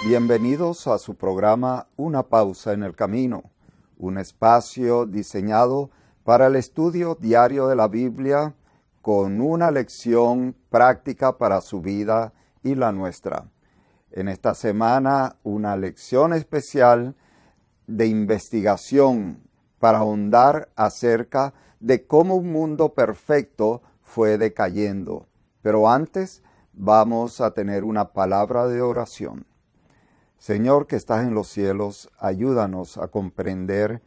Bienvenidos a su programa Una Pausa en el Camino, un espacio diseñado para el estudio diario de la Biblia con una lección práctica para su vida y la nuestra. En esta semana, una lección especial de investigación para ahondar acerca de cómo un mundo perfecto fue decayendo. Pero antes, vamos a tener una palabra de oración. Señor que estás en los cielos, ayúdanos a comprender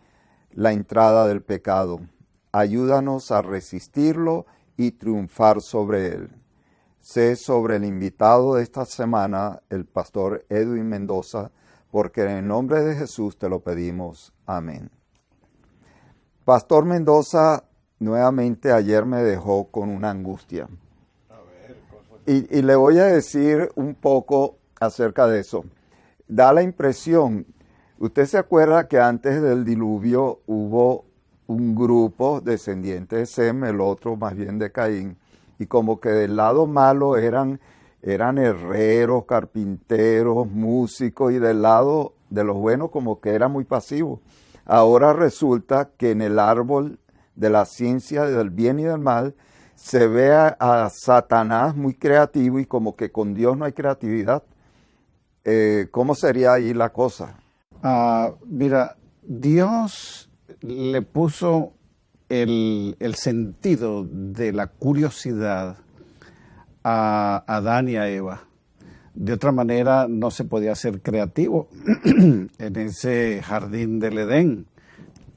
la entrada del pecado. Ayúdanos a resistirlo y triunfar sobre él. Sé sobre el invitado de esta semana, el pastor Edwin Mendoza, porque en el nombre de Jesús te lo pedimos. Amén. Pastor Mendoza, nuevamente ayer me dejó con una angustia. Y le voy a decir un poco acerca de eso. Da la impresión, usted se acuerda que antes del diluvio hubo un grupo descendiente de Sem, el otro más bien de Caín, y como que del lado malo eran herreros, carpinteros, músicos, y del lado de los buenos como que era muy pasivo. Ahora resulta que en el árbol de la ciencia del bien y del mal se ve a Satanás muy creativo y como que con Dios no hay creatividad. ¿Cómo sería ahí la cosa? Mira, Dios le puso el sentido de la curiosidad a Adán y a Eva. De otra manera no se podía ser creativo en ese jardín del Edén.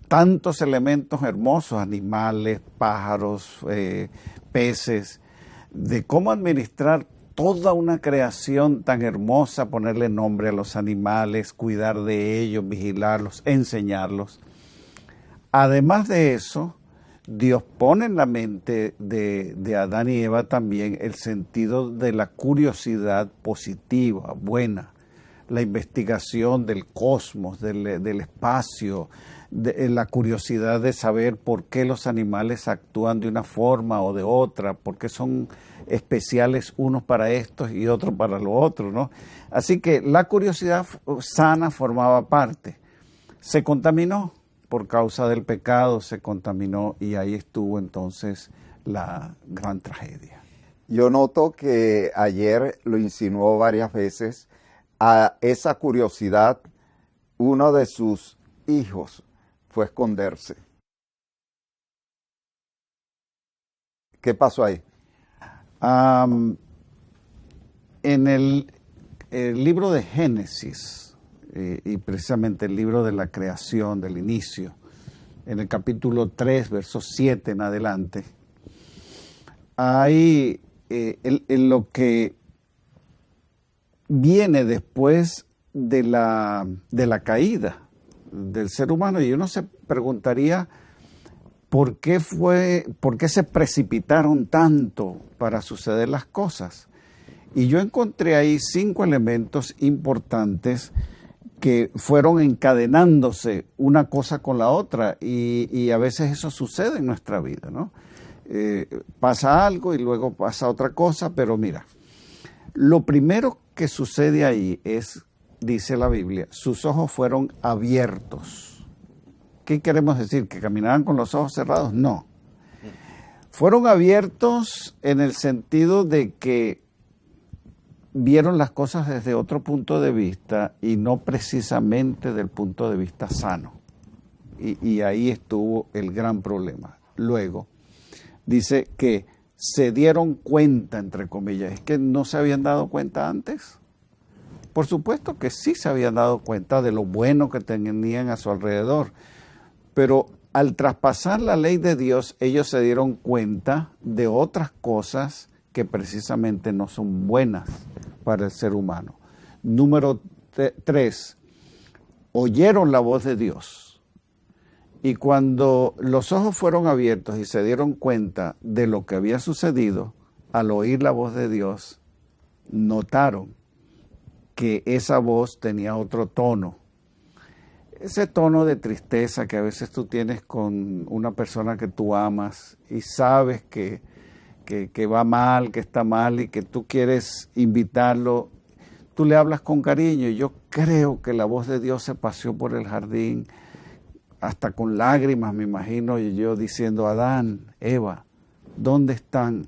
Tantos elementos hermosos, animales, pájaros, peces, de cómo administrar toda una creación tan hermosa, ponerle nombre a los animales, cuidar de ellos, vigilarlos, enseñarlos. Además de eso, Dios pone en la mente de Adán y Eva también el sentido de la curiosidad positiva, buena, la investigación del cosmos, del espacio, la curiosidad de saber por qué los animales actúan de una forma o de otra, por qué son especiales unos para estos y otros para lo otro, ¿no? Así que la curiosidad sana formaba parte. Se contaminó por causa del pecado, se contaminó y ahí estuvo entonces la gran tragedia. Yo noto que ayer lo insinuó varias veces a esa curiosidad. Uno de sus hijos fue esconderse. ¿Qué pasó ahí? En el libro de Génesis, y precisamente el libro de la creación, del inicio, en el capítulo 3, verso 7 en adelante, hay en lo que viene después de la caída del ser humano, y uno se preguntaría ¿por qué se precipitaron tanto para suceder las cosas? Y yo encontré ahí 5 elementos importantes que fueron encadenándose una cosa con la otra, y a veces eso sucede en nuestra vida, ¿no? Pasa algo y luego pasa otra cosa, pero mira, lo primero que sucede ahí es, dice la Biblia, sus ojos fueron abiertos. ¿Qué queremos decir? ¿Que caminaban con los ojos cerrados? No. Fueron abiertos en el sentido de que vieron las cosas desde otro punto de vista y no precisamente del punto de vista sano. Y ahí estuvo el gran problema. Luego, dice que se dieron cuenta, entre comillas. ¿Es que no se habían dado cuenta antes? Por supuesto que sí se habían dado cuenta de lo bueno que tenían a su alrededor, pero al traspasar la ley de Dios, ellos se dieron cuenta de otras cosas que precisamente no son buenas para el ser humano. Número 3, oyeron la voz de Dios. Y cuando los ojos fueron abiertos y se dieron cuenta de lo que había sucedido, al oír la voz de Dios, notaron que esa voz tenía otro tono. Ese tono de tristeza que a veces tú tienes con una persona que tú amas y sabes que va mal, que está mal y que tú quieres invitarlo, tú le hablas con cariño. Yo creo que la voz de Dios se paseó por el jardín, hasta con lágrimas, me imagino, y yo diciendo, Adán, Eva, ¿dónde están?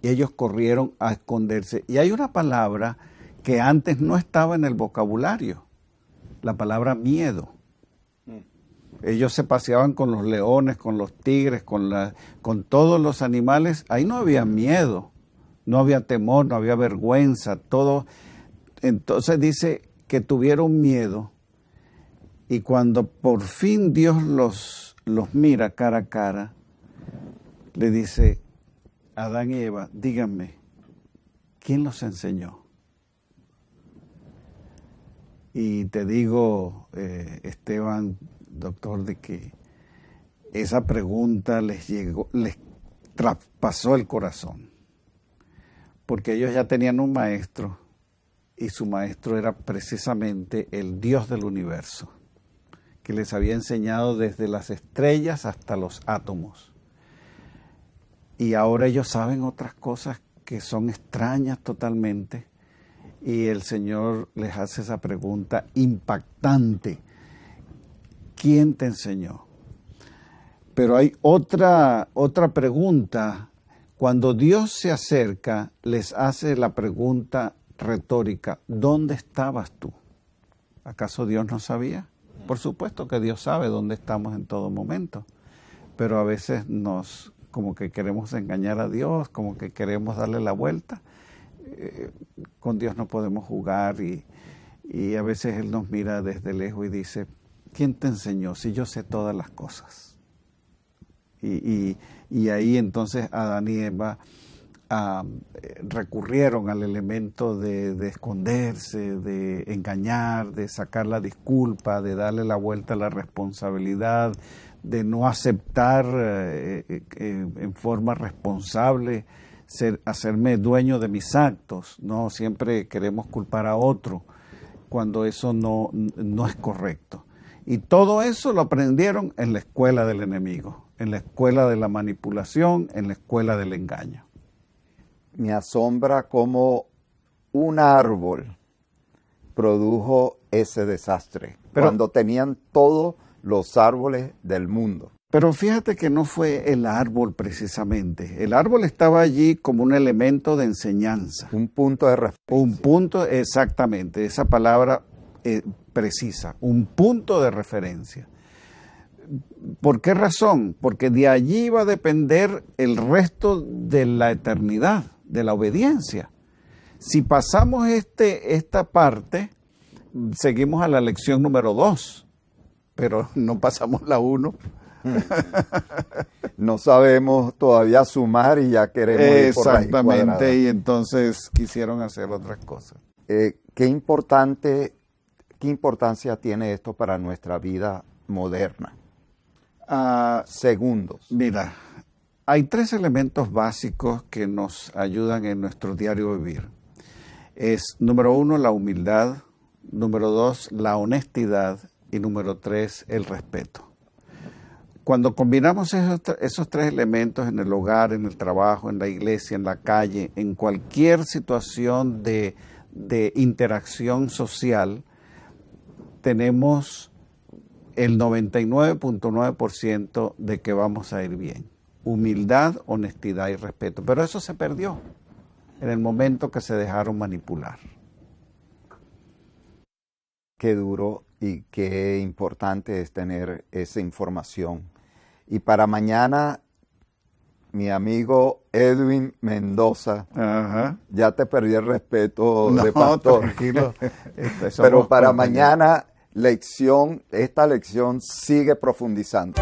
Y ellos corrieron a esconderse. Y hay una palabra que antes no estaba en el vocabulario, la palabra miedo. Ellos se paseaban con los leones, con los tigres, con todos los animales. Ahí no había miedo, no había temor, no había vergüenza, todo. Entonces dice que tuvieron miedo. Y cuando por fin Dios los mira cara a cara, le dice, Adán y Eva, díganme, ¿quién los enseñó? Y te digo, Esteban, doctor, de que esa pregunta les traspasó el corazón, porque ellos ya tenían un maestro, y su maestro era precisamente el Dios del universo, que les había enseñado desde las estrellas hasta los átomos. Y ahora ellos saben otras cosas que son extrañas totalmente, y el Señor les hace esa pregunta impactante: ¿quién te enseñó? Pero hay otra pregunta. Cuando Dios se acerca, les hace la pregunta retórica: ¿dónde estabas tú? ¿Acaso Dios no sabía? Por supuesto que Dios sabe dónde estamos en todo momento, pero a veces como que queremos engañar a Dios, como que queremos darle la vuelta. Con Dios no podemos jugar y a veces Él nos mira desde lejos y dice, ¿quién te enseñó si yo sé todas las cosas? Y ahí entonces Adán y Eva recurrieron al elemento de esconderse, de engañar, de sacar la disculpa, de darle la vuelta a la responsabilidad, de no aceptar en forma responsable hacerme dueño de mis actos. No, siempre queremos culpar a otro cuando eso no es correcto. Y todo eso lo aprendieron en la escuela del enemigo, en la escuela de la manipulación, en la escuela del engaño. Me asombra cómo un árbol produjo ese desastre, cuando tenían todos los árboles del mundo. Pero fíjate que no fue el árbol precisamente. El árbol estaba allí como un elemento de enseñanza. Un punto de referencia. Un punto, exactamente, esa palabra precisa, un punto de referencia. ¿Por qué razón? Porque de allí va a depender el resto de la eternidad, de la obediencia. Si pasamos esta parte, seguimos a la lección número 2, pero no pasamos la 1. No sabemos todavía sumar y ya queremos ir por raíz cuadrada. Exactamente, y entonces quisieron hacer otras cosas. ¿Qué importancia tiene esto para nuestra vida moderna? Segundos. Mira, hay 3 elementos básicos que nos ayudan en nuestro diario vivir. Es, número 1, la humildad, número 2, la honestidad y número 3, el respeto. Cuando combinamos esos 3 elementos en el hogar, en el trabajo, en la iglesia, en la calle, en cualquier situación de interacción social, tenemos el 99.9% de que vamos a ir bien. Humildad, honestidad y respeto. Pero eso se perdió en el momento que se dejaron manipular. Qué duro y qué importante es tener esa información. Y para mañana, mi amigo Edwin Mendoza, ya te perdí el respeto de pastor. Tranquilo. Pero para mañana, esta lección sigue profundizando.